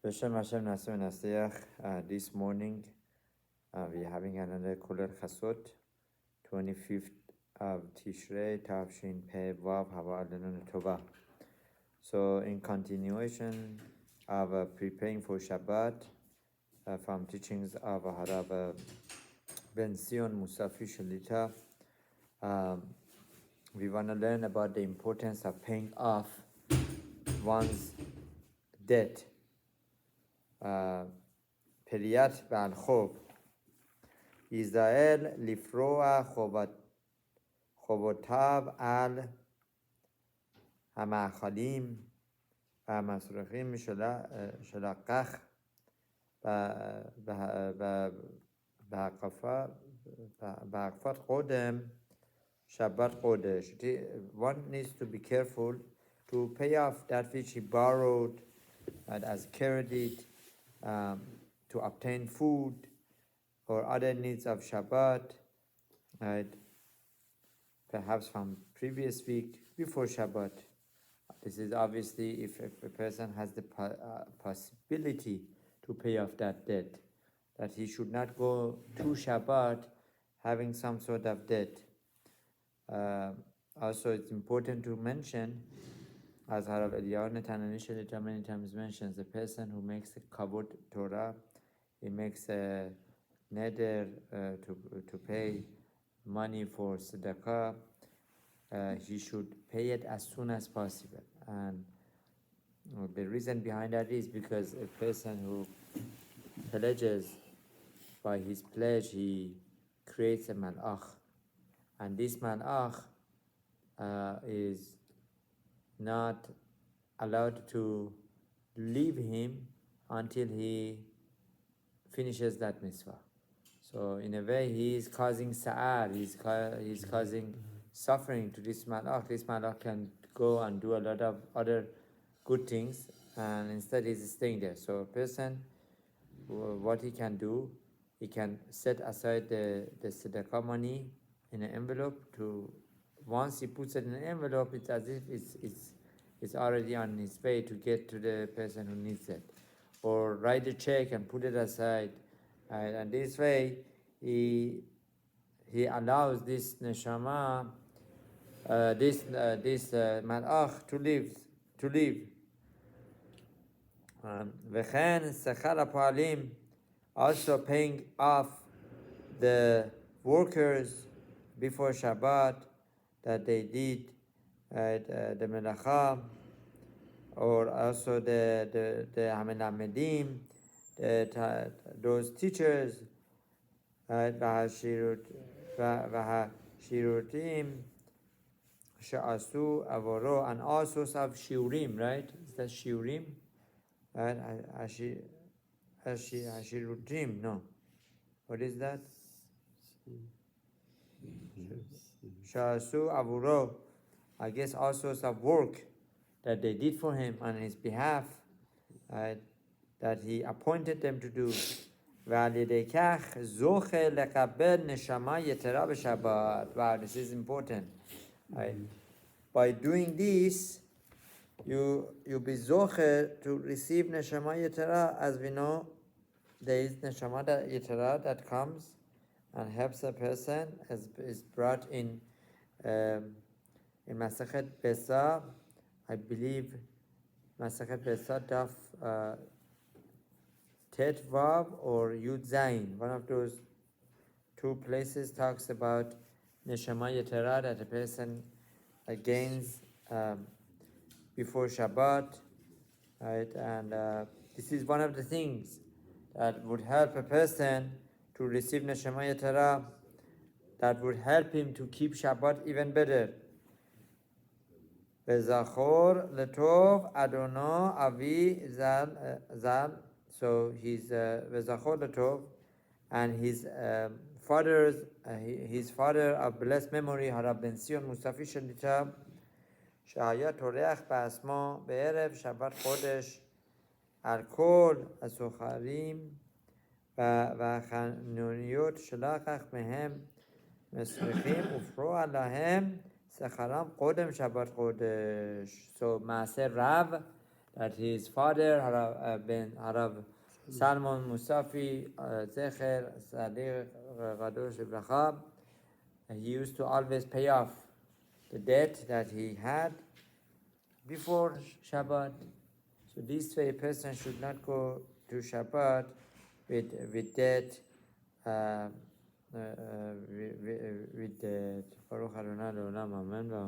Beshem Hashem Nassim Nasiach. This morning we're having another Kuler Chasot, 25th of Tishrei, Tavshin Pei Vav Hava Adonai Tova. So in continuation of preparing for Shabbat from teachings of Harav Ben Tzion, Mutzafi, Shlita, we want to learn about the importance of paying off one's debt. פריית בעל חוב, ישראל לפרוע חובותיו על המאכלים והמצרכים שלקח בהקפת קודם Shabbat Kodesh. One needs to be careful to pay off that which he borrowed as credit, to obtain food or other needs of Shabbat, right? Perhaps from previous week before Shabbat. This is obviously if a person has the possibility to pay off that debt, that he should not go to Shabbat having some sort of debt. Also, it's important to mention, as Harav initially many times mentions, the person who makes a kavod Torah, he makes a neder to pay money for tzedakah, he should pay it as soon as possible. And the reason behind that is because a person who pledges, by his pledge, he creates a malach. And this malach is not allowed to leave him until he finishes that mitzvah. So in a way, he is causing sa'ar, he's causing suffering to this malach. This malach can go and do a lot of other good things, and instead he's staying there. So a person, what he can do, he can set aside the tzedakah money in an envelope. To once he puts it in an envelope, it's as if it's already on his way to get to the person who needs it. Or write a check and put it aside, and this way he allows this neshama, this malach to live. V'chen sechar ha'poalim, also paying off the workers before Shabbat that they did the melacha, or also the hamelamedim, those teachers, v'hashirutim she'asu avoro, and all sorts of shiurim, right? Is that shiurim? Right? Hashirutim, no. What is that? She'asu avoro, I guess all sorts of work that they did for him on his behalf, that he appointed them to do. Wow, this is important. Right? By doing this, you be zocher to receive neshama yetera. As we know, there is neshama yetera that comes and helps a person, as is brought in Masachet Pesach, I believe Masachet Pesach Daf Tet Vav or Yud Zayin. One of those two places talks about Neshama Yetera that a person gains before Shabbat, right? And this is one of the things that would help a person to receive Neshama Yetera, that would help him to keep Shabbat even better. Vezachor letov Adono Avi Zal. So he's Vezachor letov, and his father of blessed memory, Harav Ben Tzion, Mutzafi Shlita, Shahaya Toreach Ba'asmo Be'erev Shabbat Kodesh Al Kol Asucharim V'Chanuniyot Shalachach Mehem Mesrichim Ufroa Lahem Secharam Kodem Shabbat Kodesh. So Maaser Rav, that his father, Harav Salmon Mutzafi, Zecher, Sadiq, Gadosh Ibrahim, he used to always pay off the debt that he had before Shabbat. So this way a person should not go to Shabbat with debt, with debt. Baruch Adonai Le'olam, Amen.